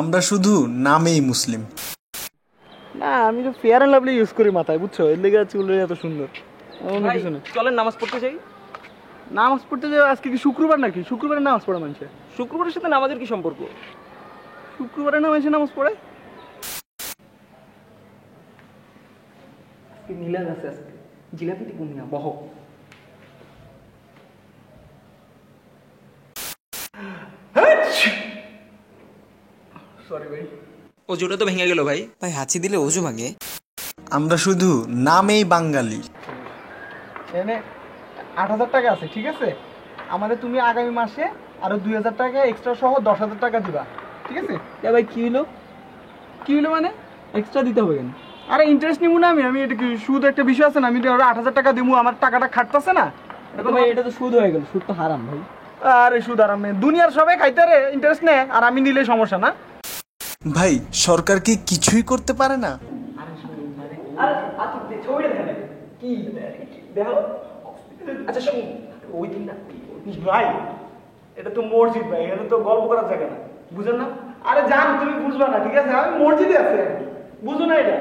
আমরা শুধু নামেই মুসলিম। না আমি তো ফেয়ার অ্যান্ড লাভলি ইউজ করি মাথায়, বুঝছো? এর লেগে চুলটা এত সুন্দর। অন্য কিছু না। চলেন নামাজ পড়তে যাই। নামাজ পড়তে যাই? আজকে কি শুক্রবার নাকি? শুক্রবারে নামাজ পড়ে মানুষে? শুক্রবারের সাথে নামাজের কি সম্পর্ক? শুক্রবারে না মানুষে নামাজ পড়ে? আজকে মিলাদ আছে, আজকে জিলাপিটি গুমিয়া বহ। সরি ভাই। অজুটা তো ভেঙে গেল ভাই। ভাই হাঁচি দিলে অজু ভাঙে? আমরা শুধু নামেই বাঙালি। এনে ৮,০০০ টাকা আছে, ঠিক আছে? আমাদের তুমি আগামী মাসে আরো ২,০০০ টাকা এক্সট্রা সহ ১০,০০০ টাকা দিবা, ঠিক আছে? ভাই কি হলো? কি হলো মানে? এক্সট্রা দিতে হবে কেন? আরে ইন্টারেস্ট নিবো না আমি এটা কি সুদ একটা বিষয় আছে না? আমি ৮,০০০ টাকা দিব, আমার টাকাটা খাটতেছে না। ভাই এটা তো সুদ হয়ে গেল, সুদ তো হারাম ভাই। আরে সুদ আরাম নেই, দুনিয়ার সবাই খাইতে রে ইন্টারেস্ট নেয়, আর আমি নিলে সমস্যা না? ভাই সরকার কি কিছুই করতে পারে না? আচ্ছা শুন, ওই দিন না ভাই এটা তো মসজিদ ভাই, এটা তো গল্প করার জায়গা না, বুঝেন না? আরে জান তুমি বুঝবা না, ঠিক আছে? আমি মসজিদে আছি, বুঝো না এটা?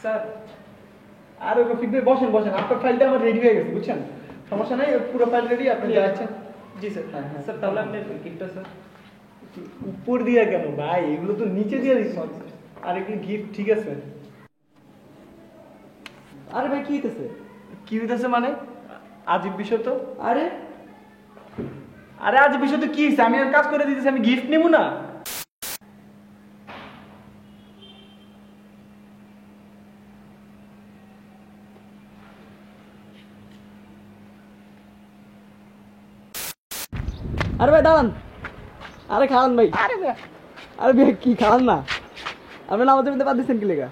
স্যার আর রফিক ভাই বসেন বসেন, আপনার ফাইলটা আমার রেডি হয়ে গেছে, বুঝছেন? সমস্যা নাই, পুরো ফাইল রেডি, আপনি যাচ্ছেন। জি স্যার। স্যার তাহলে আপনি গিফটটা স্যার উপর দিয়ে কেন ভাই? এগুলো তো নিচে দিয়ে দিচ্ছি। আর কি গিফট, ঠিক আছে? আরে ভাই কি হইতেছে? কি হইতেছে মানে? আজীব বিষয় তো। আরে আরে আজীব বিষয় তো কি হয়েছে? আমি আর কাজ করে দিতেছি, আমি গিফট নেবো না? আরে ভাই দাঁড়ান, আরে খাওয়ান ভাই। আরে ভাই আরে ভাই কি খাওয়ান না? আপনি নামাজের মধ্যে বাদ দিচ্ছেন কি লেগা?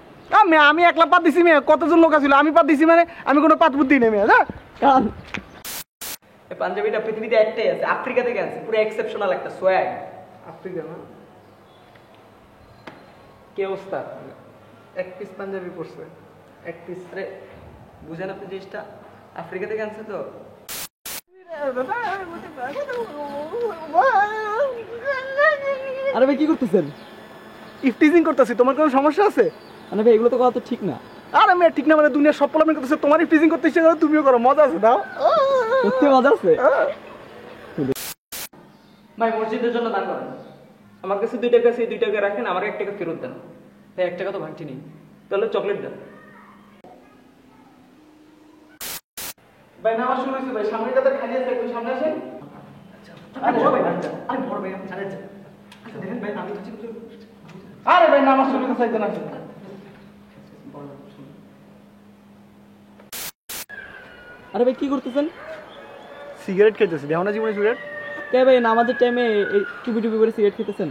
আমি একলা পাত দিছি মেয়ে, কতজন লোক আছিল? আমি পাত দিছি মানে আমি কোনো পাত বুদ্ধি নেই মেয়ে, হ্যাঁ? খান। এই পাঞ্জাবিটা পৃথিবীতে একটাই আছে, আফ্রিকা থেকে আছে, পুরো এক্সেপশনাল একটা সোয়াগ। আফ্রিকা না? কি অবস্থা? এক পিস পাঞ্জাবি পড়ছে, এক পিস। আরে বুঝেন আপনি জিনিসটা, আফ্রিকা থেকে আনছে তো। আরে ভাই কি করতেছেন? ইফটিজিং করতেছি, তোমার কোনো সমস্যা আছে? আরে ভাই এগুলো তো কথা তো ঠিক না। আরে মেয়ে ঠিক না মানে? দুনিয়ার সব প্রবলেম করতেছে, তোমার ইফটিজিং করতে ইচ্ছে করে, তুমিও করো, মজা আছে, দাও। সত্যি মজা আছে ভাই। মসজিদের জন্য দান করেন। আমার কাছে 2 টাকা আছে, 2 টাকা রাখেন, আমার 1 টাকা ফেরত দেন। ভাই 1 টাকা তো ভাঙছি নেই, তাহলে চকলেট দেন। ভাই নামাজ শুরু হয়েছে ভাই, সামনে যাদের খালি আছে একটু সামনে আসেন। আরে বড় ভাই, আরে বড় ভাই আপনি জানেন। আচ্ছা দেখেন ভাই, আমি তো ঠিক। আরে ভাই নামাজ শুরু হয়েছে, একজন আসেন। আরে ভাই কি করতেছেন? সিগারেট খেতেছি, দেখো না জীবনে সিগারেট। কে ভাই নামাজের টাইমে এই টুপি টুপি করে সিগারেট খেতেছেন?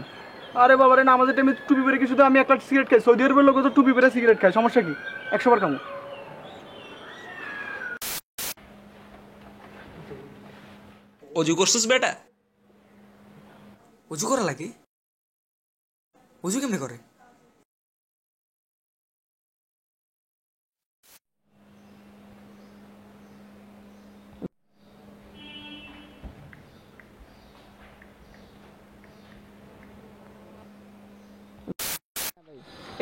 আরে বাবা রে, নামাজের টাইমে টুপি পরে কি শুধু আমি একটা সিগারেট খাই? সৌদি আরবের লোক তো টুপি পরে সিগারেট খায়, সমস্যা কি? 100 বার খামো। অজু করছিস বেটা? অজু করা লাগে? অজু কেমনে করে?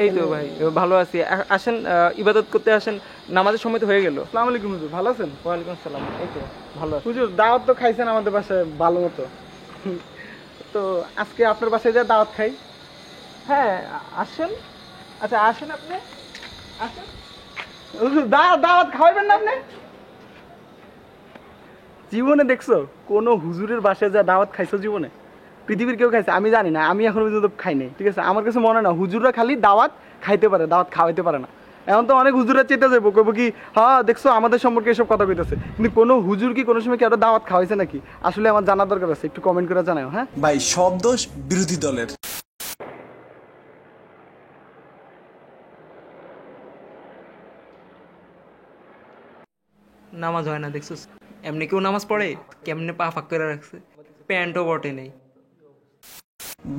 এই তো ভাই ভালো আছি। আসেন ইবাদত করতে আসেন, নামাজের সময় তো হয়ে গেল। আসসালামু আলাইকুম হুজুর, ভালো আছেন? ওয়ালাইকুম আসসালাম। এই তো ভালো আছি। হুজুর দাওয়াত তো খাইছেন আমাদের বাসায় ভালো মতো, তো আজকে আপনার বাসায় যা দাওয়াত খাই। হ্যাঁ আসেন। আচ্ছা আসেন আপনি, আসেন। হুজুর দাওয়াত খাওয়াবেন না আপনি? জীবনে দেখছো কোনো হুজুরের বাসায় যা দাওয়াত খাইছো জীবনে? পৃথিবীর কেউ খাইছে? আমি জানি না, আমি এখন পর্যন্ত খাই নাই, ঠিক আছে? আমার কাছে মনে হয় না হুজুররা খালি দাওয়াত খাইতে পারে, দাওয়াত খাওয়াইতে পারে না। এখন তো অনেক হুজুরা চেতে যাবো, কইব কি হ্যাঁ দেখছো আমাদের সম্পর্কে এসব কথা কইতেছে, কিন্তু কোনো হুজুর কি কোনো সময় কি আরো দাওয়াত খাওয়াইছে নাকি? আসলে আমার জানার দরকার আছে, একটু কমেন্ট করে জানাও। হ্যাঁ ভাই সব দোষ বিরোধী দলের। নামাজ হয় না দেখছো? এমনি কেউ নামাজ পড়ে? কেমনে পা ফাঁক করে রাখছে, প্যান্টও বটে নেই।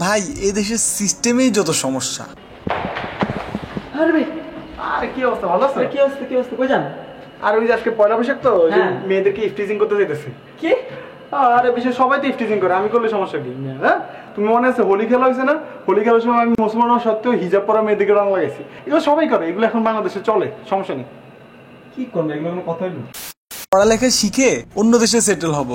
ভাই এই দেশের সিস্টেমেই যত সমস্যা। আরে ভাই আরে কি অবস্থা, ভালো আছে? কি অবস্থা, কি অবস্থা, কই যান? আর ওই যে আজকে পয়লা বৈশাখ তো, ওই যে হ্যাঁ। মেয়েদেরকে ইফটিজিং করতে যাইতেছে। কি আরে বিশেষ সবাই তো ইফটিজিং করে, আমি করলে সমস্যা কি? হ্যাঁ, তুমি মনে আছে হোলি খেলা হয়েছে না? হোলি খেলার সময় আমি মুসলমান হওয়া সত্ত্বেও হিজাব পরা মেয়েদিকে রং লাগাইছি। এগুলো সবাই করে, এগুলো এখন বাংলাদেশে চলে, সমস্যা নেই। কি করবে এগুলো, কোনো কথা হইলো? পড়ালেখা শিখে অন্য দেশে সেটেল হব।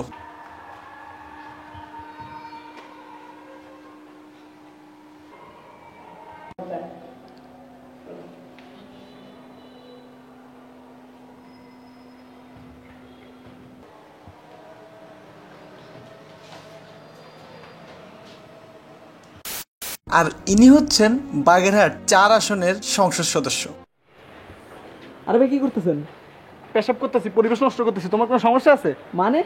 আর ইনি হচ্ছেন বাগেরহাট 4 আসনের সংসদ সদস্য। আরে ভাই কি করতেছেন? পেশাব করতেছি, পরিবেশ নষ্ট করতেছি, তোমার কোনো সমস্যা আছে? মানে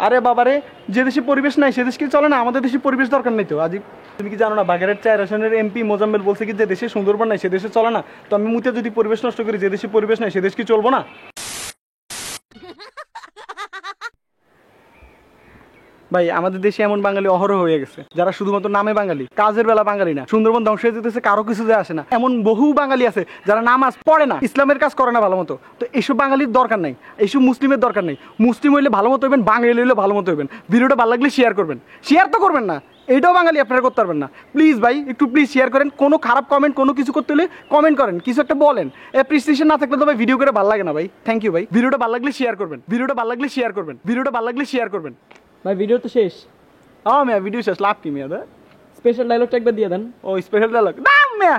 আরে বাবারে, যে দেশে পরিবেশ নাই সে দেশ কি চলে না? আমাদের দেশে পরিবেশ দরকার নেই তো। আজ তুমি কি জানো না, বাগেরহাট 4 আসনের এমপি মোজাম্মেল বলছে কি যে দেশে সুন্দরবন নাই সে দেশে চলে না। তো আমি মুতে যদি পরিবেশ নষ্ট করি, যে দেশে পরিবেশ নাই সে দেশ কি চলবো না? ভাই আমাদের দেশে এমন বাঙালি অহরহ হয়ে গেছে যারা শুধুমাত্র নামে বাঙালি, কাজের বেলা বাঙালি না। সুন্দরবন ধ্বংস হয়ে যেতেছে, কারো কিছু যায় আসে না। এমন বহু বাঙালি আছে যারা নামাজ পড়ে না, ইসলামের কাজ করে না ভালো মতো। তো এইসব বাঙালির দরকার নাই, এইসব মুসলিমের দরকার নেই। মুসলিম হইলে ভালো মতো হইবেন, বাঙালি হইলে ভালো মতো হইবেন। ভিডিওটা ভালো লাগলে শেয়ার করবেন, শেয়ার তো করবেন না, এইটাও বাঙালি আপনারা করতে পারবেন না। প্লিজ ভাই একটু প্লিজ শেয়ার করেন। কোনো খারাপ কমেন্ট, কোনো কিছু করতে হলে কমেন্ট করেন, কিছু একটা বলেন। অ্যাপ্রিসিয়েশন না থাকলে তো ভাই ভিডিও করে ভালো লাগে না ভাই। থ্যাংক ইউ ভাই। ভিডিওটা ভালো লাগলে শেয়ার করবেন, ভিডিওটা ভালো লাগলে শেয়ার করবেন, ভিডিওটা ভালো লাগলে শেয়ার করবেন। ভাই ভিডিও তো শেষ, হ্যাঁ মেয়া ভিডিও শেষ, লাভ কি মেয়া? স্পেশাল ডায়লগটা একবার দিয়ে দেন। ও স্পেশাল ডায়লগ না মেয়া।